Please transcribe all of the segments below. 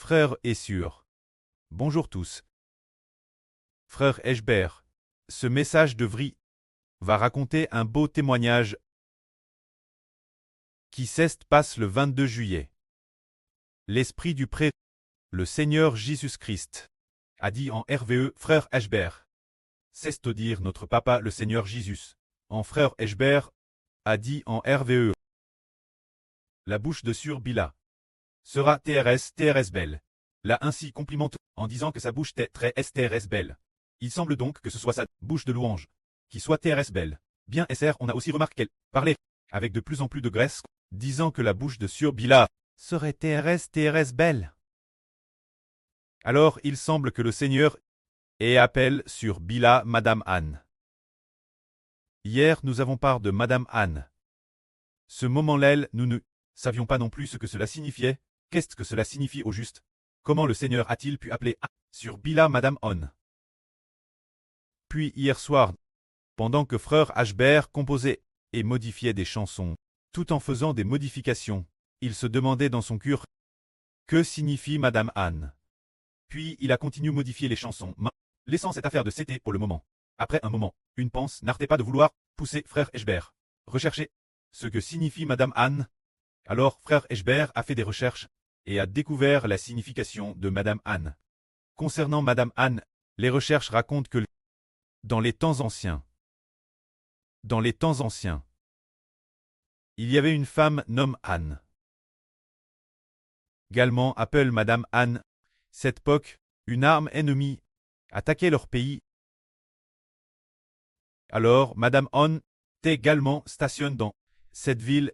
Frères et sœurs. Bonjour tous. Frère Eshbert, ce message de Vri va raconter un beau témoignage qui passe le 22 juillet. L'esprit du pré, le Seigneur Jésus-Christ, a dit en RVE, frère Eshbert. C'est dire notre papa le Seigneur Jésus. En frère Eshbert, a dit en RVE. La bouche de Sur Bila sera TRS belle. L'a ainsi complimente en disant que sa bouche est très STRS belle. Il semble donc que ce soit sa bouche de louange qui soit TRS belle. Bien SR, on a aussi remarqué qu'elle parlait avec de plus en plus de graisse, disant que la bouche de Sur Bila serait TRS belle. Alors il semble que le Seigneur ait appel sur Bila Madame Anne. Hier nous avons parlé de Madame Anne. Ce moment-là, nous ne savions pas non plus ce que cela signifiait. Qu'est-ce que cela signifie au juste? Comment le Seigneur a-t-il pu appeler sur Bila Madame On? Puis hier soir, pendant que frère Ashbert composait et modifiait des chansons, tout en faisant des modifications, il se demandait dans son cœur que signifie Madame Anne. Puis il a continué à modifier les chansons, laissant cette affaire de CT pour le moment. Après un moment, une pensée n'arrêtait pas de vouloir pousser frère Eshbert. Rechercher ce que signifie Madame Anne. Alors frère Eshbert a fait des recherches et a découvert la signification de Madame Anne. Concernant Madame Anne, les recherches racontent que dans les temps anciens, il y avait une femme nommée Anne. Également appelle Madame Anne. Cette époque, une arme ennemie attaquait leur pays. Alors Madame Anne était également stationnée dans cette ville.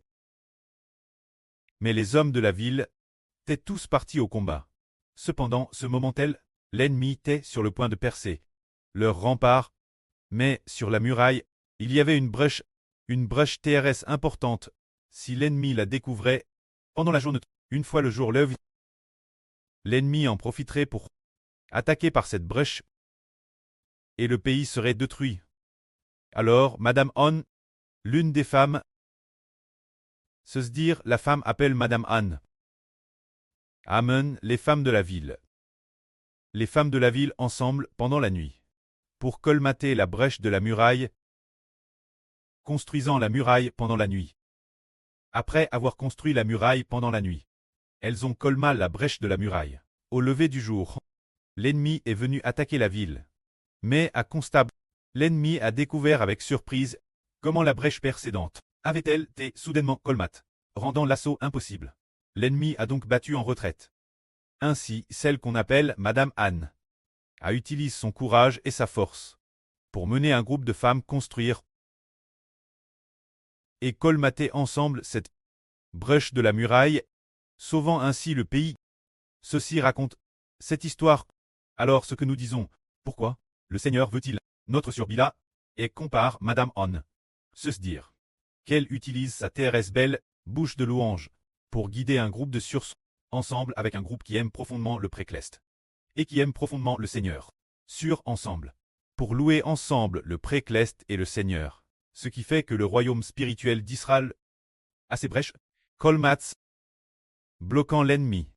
Mais les hommes de la ville étaient tous partis au combat. Cependant, ce moment-là, l'ennemi était sur le point de percer leur rempart, mais sur la muraille, il y avait une brèche TRS importante. Si l'ennemi la découvrait pendant la journée, une fois le jour levé, l'ennemi en profiterait pour attaquer par cette brèche et le pays serait détruit. Alors, Madame On, l'une des femmes, se dire la femme appelle Madame Anne. Amen, les femmes de la ville. Les femmes de la ville ensemble pendant la nuit. Pour colmater la brèche de la muraille, construisant la muraille pendant la nuit. Après avoir construit la muraille pendant la nuit, elles ont colmé la brèche de la muraille. Au lever du jour, l'ennemi est venu attaquer la ville. Mais à constat, l'ennemi a découvert avec surprise comment la brèche précédente avait-elle été soudainement colmate, rendant l'assaut impossible. L'ennemi a donc battu en retraite. Ainsi, celle qu'on appelle Madame Anne utilise son courage et sa force pour mener un groupe de femmes construire et colmater ensemble cette brèche de la muraille, sauvant ainsi le pays. Ceci raconte cette histoire. Alors ce que nous disons, pourquoi le Seigneur veut-il notre sur Bila et compare Madame On? Se dire qu'elle utilise sa TRS belle bouche de louange pour guider un groupe de surs ensemble avec un groupe qui aime profondément le précleste et qui aime profondément le Seigneur. Sur ensemble. Pour louer ensemble le précleste et le Seigneur. Ce qui fait que le royaume spirituel d'Israël a ses brèches, colmats, bloquant l'ennemi.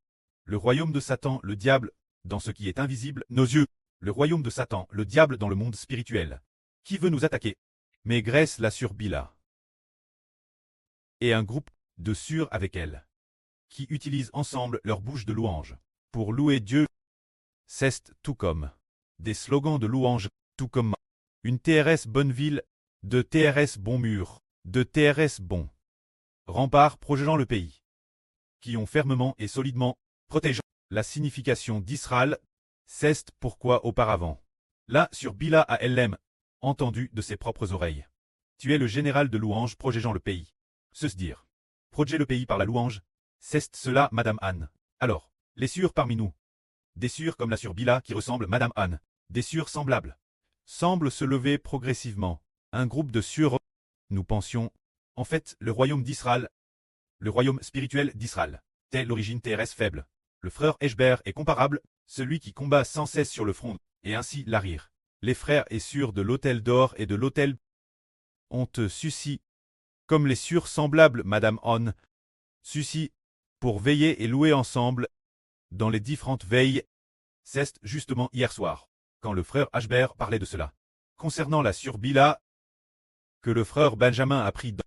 Le royaume de Satan, le diable, dans ce qui est invisible, nos yeux. Le royaume de Satan, le diable dans le monde spirituel. Qui veut nous attaquer? Mais Grèce la sur Bila. Et un groupe de sûrs avec elle. Qui utilisent ensemble leur bouche de louange. Pour louer Dieu. C'est tout comme. Des slogans de louange, tout comme. Une TRS bonne ville, de TRS bon mur, de TRS bon rempart protégeant le pays. Qui ont fermement et solidement protégé la signification d'Israël. C'est pourquoi auparavant. Là sur Bila a elle-même entendu de ses propres oreilles. Tu es le général de louange protégeant le pays. Se dire. Protéger le pays par la louange. C'est cela Madame Anne. Alors, les sûrs parmi nous. Des sûrs comme la sur Bila qui ressemble Madame Anne. Des sûrs semblables. Semblent se lever progressivement. Un groupe de sûrs. Nous pensions. En fait, le royaume d'Israël. Le royaume spirituel d'Israël. C'est l'origine TRS faible. Le frère Eshbert est comparable, celui qui combat sans cesse sur le front, et ainsi l'arrière. Les frères et sûrs de l'autel d'or et de l'autel ont suci, comme les sûrs semblables Madame On, suci, pour veiller et louer ensemble, dans les différentes veilles. C'est justement hier soir, quand le frère Ashbert parlait de cela. Concernant la surbila que le frère Benjamin a pris dans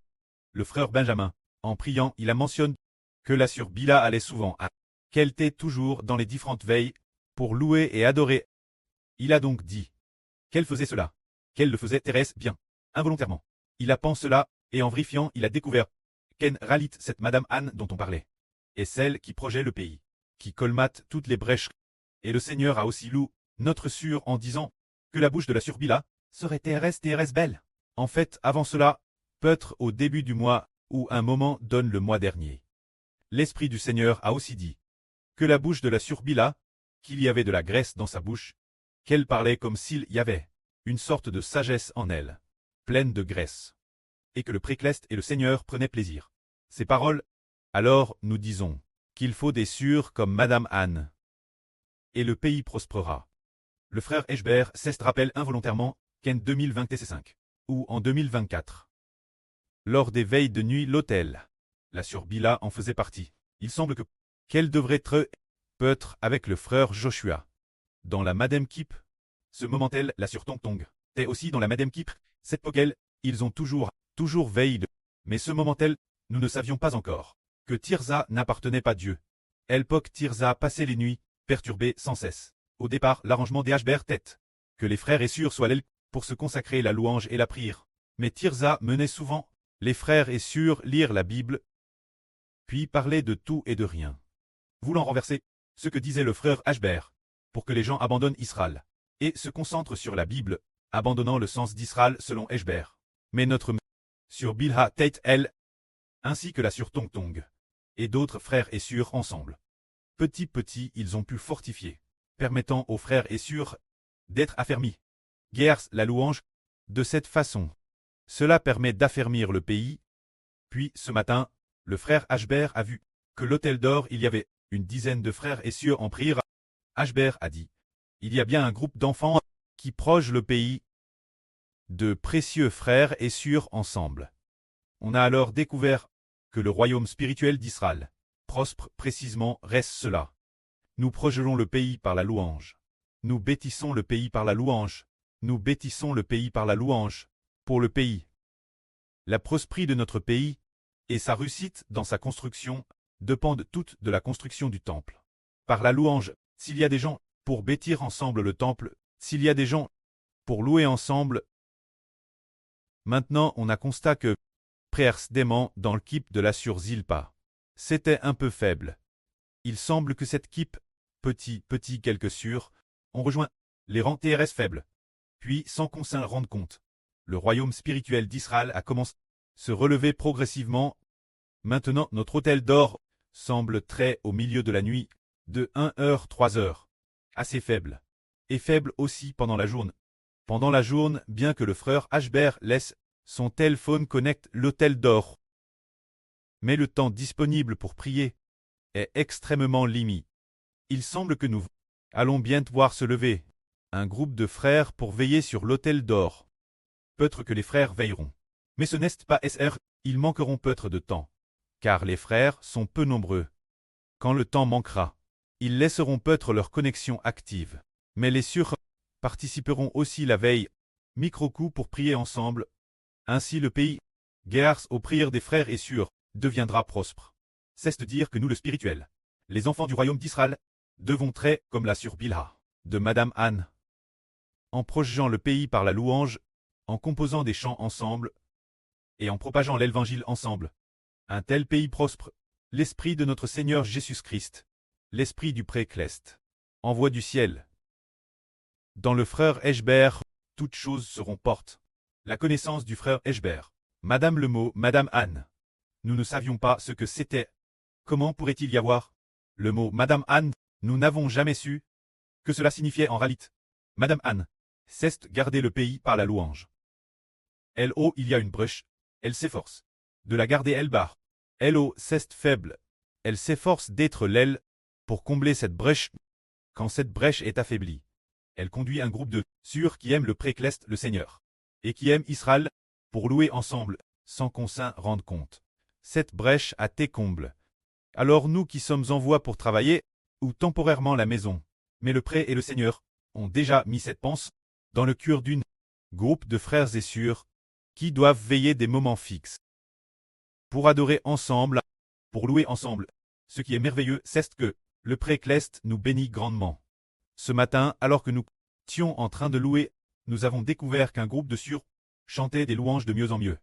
le frère Benjamin, en priant, il a mentionné que la surbila allait souvent à qu'elle était toujours dans les différentes veilles pour louer et adorer. Il a donc dit qu'elle faisait cela, qu'elle le faisait Thérèse bien, involontairement. Il a pensé cela, et en vérifiant, il a découvert qu'En Ralit, cette Madame Anne dont on parlait, est celle qui projette le pays, qui colmate toutes les brèches. Et le Seigneur a aussi loué notre sûr en disant que la bouche de la surbila serait Thérèse belle. En fait, avant cela, peut-être au début du mois, ou un moment donne le mois dernier. L'Esprit du Seigneur a aussi dit que la bouche de la surbila, qu'il y avait de la graisse dans sa bouche, qu'elle parlait comme s'il y avait une sorte de sagesse en elle, pleine de graisse, et que le précleste et le Seigneur prenaient plaisir. Ces paroles, alors nous disons qu'il faut des sûrs comme Madame Anne, et le pays prospérera. Le frère Ashbert se rappelle involontairement qu'en 2025, ou en 2024, lors des veilles de nuit l'hôtel, la surbila en faisait partie. Il semble qu'elle devrait être peut-être avec le frère Joshua. Dans la Madame Kip, ce moment-elle, la sur Tong est aussi dans la Madame Kip, cette poquelle, ils ont toujours veillé. Mais ce moment-elle, nous ne savions pas encore que Tirza n'appartenait pas à Dieu. Elle poque Tirza passait les nuits, perturbée sans cesse. Au départ, l'arrangement des Ashbert tête que les frères et sœurs soient là pour se consacrer la louange et la prière. Mais Tirza menait souvent les frères et sœurs lire la Bible, puis parler de tout et de rien, voulant renverser ce que disait le frère Ashbert, pour que les gens abandonnent Israël, et se concentrent sur la Bible, abandonnant le sens d'Israël selon Ashbert. Mais notre sur Bilha Tate elle, ainsi que la sur Tong, et d'autres frères et sœurs ensemble. Petit ils ont pu fortifier, permettant aux frères et sœurs d'être affermis. Guerre la louange, de cette façon. Cela permet d'affermir le pays. Puis, ce matin, le frère Ashbert a vu que l'hôtel d'or, il y avait une dizaine de frères et sœurs en prière. Ashbert a dit, il y a bien un groupe d'enfants qui progent le pays, de précieux frères et sœurs ensemble. On a alors découvert que le royaume spirituel d'Israël, prospère précisément, reste cela. Nous projetons le pays par la louange. Nous bâtissons le pays par la louange. Nous bâtissons le pays par la louange. Pour le pays. La prospérité de notre pays et sa réussite dans sa construction dépendent toutes de la construction du temple. Par la louange, s'il y a des gens pour bâtir ensemble le temple, s'il y a des gens pour louer ensemble. Maintenant on a constat que précédemment dans l'équipe de la sur Zilpa, c'était un peu faible. Il semble que cette équipe, petit quelques sûrs, ont rejoint les rangs TRS faibles. Puis sans qu'on s'en rende compte, le royaume spirituel d'Israël a commencé à se relever progressivement. Maintenant notre hôtel d'or semble très au milieu de la nuit, de 1h 3h, assez faible. Et faible aussi pendant la journée. Pendant la journée, bien que le frère Ashbert laisse son téléphone connecte l'hôtel d'or. Mais le temps disponible pour prier est extrêmement limité. Il semble que nous allons bientôt voir se lever un groupe de frères pour veiller sur l'hôtel d'or. Peut-être que les frères veilleront. Mais ce n'est pas SR, ils manqueront peut-être de temps. Car les frères sont peu nombreux. Quand le temps manquera, ils laisseront peut-être leur connexion active. Mais les sûrs participeront aussi la veille, micro-coup pour prier ensemble. Ainsi le pays, grâce aux prières des frères et sœurs, deviendra prospère. C'est de dire que nous le spirituel, les enfants du royaume d'Israël, devons très comme la sur Bilha, de Madame Anne. En projetant le pays par la louange, en composant des chants ensemble, et en propageant l'évangile ensemble. Un tel pays prospère, l'esprit de notre Seigneur Jésus-Christ, l'esprit du précleste, envoie du ciel. Dans le frère Ashbert, toutes choses seront portes. La connaissance du frère Ashbert, Madame le mot, Madame Anne. Nous ne savions pas ce que c'était. Comment pourrait-il y avoir le mot Madame Anne, nous n'avons jamais su que cela signifiait en réalité. Madame Anne, c'est garder le pays par la louange. Elle-oh, il y a une brèche, elle s'efforce de la garder elle barre. Elle-oh, c'est faible, elle s'efforce d'être l'aile pour combler cette brèche. Quand cette brèche est affaiblie, elle conduit un groupe de sûrs qui aiment le précleste, le Seigneur, et qui aiment Israël, pour louer ensemble, sans qu'on s'en rende compte. Cette brèche a été comble. Alors nous qui sommes en voie pour travailler, ou temporairement la maison. Mais le prêtre et le Seigneur ont déjà mis cette pensée dans le cœur d'une groupe de frères et sœurs qui doivent veiller des moments fixes pour adorer ensemble, pour louer ensemble. Ce qui est merveilleux, c'est que le prêtre nous bénit grandement. Ce matin, alors que nous étions en train de louer, nous avons découvert qu'un groupe de sœurs chantait des louanges de mieux en mieux.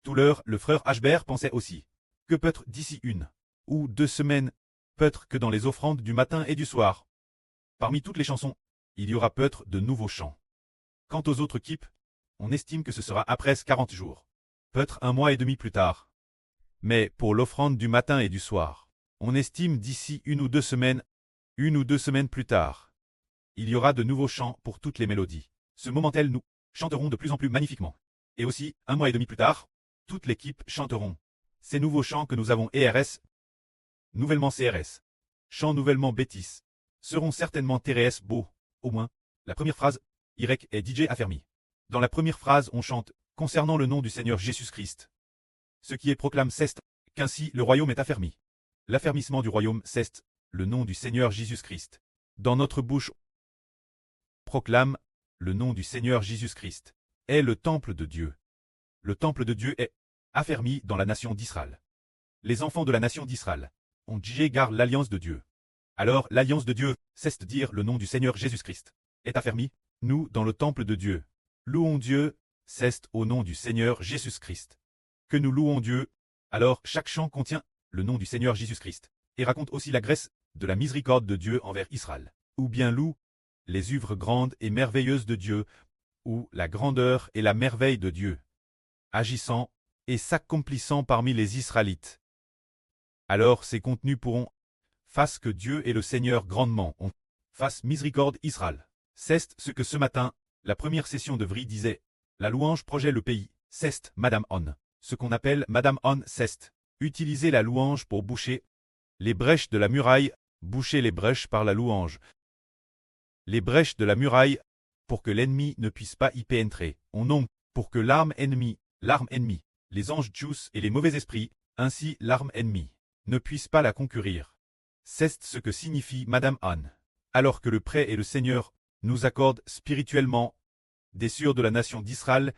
Tout l'heure, le frère Ashbert pensait aussi que peut-être d'ici 1 ou 2 semaines, peut-être que dans les offrandes du matin et du soir, parmi toutes les chansons, il y aura peut-être de nouveaux chants. Quant aux autres équipes, on estime que ce sera après 40 jours, peut-être 1 mois et demi plus tard. Mais pour l'offrande du matin et du soir, on estime d'ici 1 ou 2 semaines, 1 ou 2 semaines plus tard, il y aura de nouveaux chants pour toutes les mélodies. Ce moment-là, nous chanterons de plus en plus magnifiquement. Et aussi, 1 mois et demi plus tard, toute l'équipe chanteront ces nouveaux chants que nous avons ERS, nouvellement CRS, chants nouvellement Bétis, seront certainement TRS beaux, au moins, la première phrase, Y est DJ affermi. Dans la première phrase, on chante concernant le nom du Seigneur Jésus-Christ. Ce qui est proclame c'est qu'ainsi le royaume est affermi. L'affermissement du royaume c'est le nom du Seigneur Jésus-Christ. Dans notre bouche, proclame le nom du Seigneur Jésus-Christ est le temple de Dieu. Le temple de Dieu est affermi dans la nation d'Israël. Les enfants de la nation d'Israël ont dit garde l'alliance de Dieu. Alors l'alliance de Dieu, c'est dire le nom du Seigneur Jésus-Christ, est affermi, nous dans le temple de Dieu. Louons Dieu, c'est au nom du Seigneur Jésus-Christ que nous louons Dieu. Alors chaque chant contient le nom du Seigneur Jésus-Christ et raconte aussi la grâce de la miséricorde de Dieu envers Israël. Ou bien loue les œuvres grandes et merveilleuses de Dieu, ou la grandeur et la merveille de Dieu, agissant et s'accomplissant parmi les Israélites. Alors ces contenus pourront fasse que Dieu et le Seigneur grandement ont fasse miséricorde Israël. C'est ce que ce matin, la première session de Vri disait. La louange projette le pays, c'est Madame On. Ce qu'on appelle Madame On, c'est utiliser la louange pour boucher les brèches de la muraille, boucher les brèches par la louange. Les brèches de la muraille, pour que l'ennemi ne puisse pas y pénétrer. On nomme pour que l'arme ennemie, les anges djous et les mauvais esprits, ainsi l'arme ennemie, ne puissent pas la concourir. C'est ce que signifie Madame Anne. Alors que le prêtre et le Seigneur nous accordent spirituellement des sœurs de la nation d'Israël,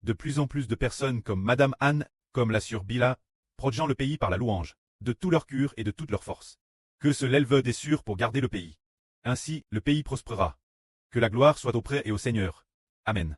de plus en plus de personnes comme Madame Anne, comme la sœur Bila, protégeant le pays par la louange, de tout leur cœur et de toute leur force. Que se lève des sœurs pour garder le pays. Ainsi, le pays prospérera. Que la gloire soit au prêtre et au Seigneur. Amen.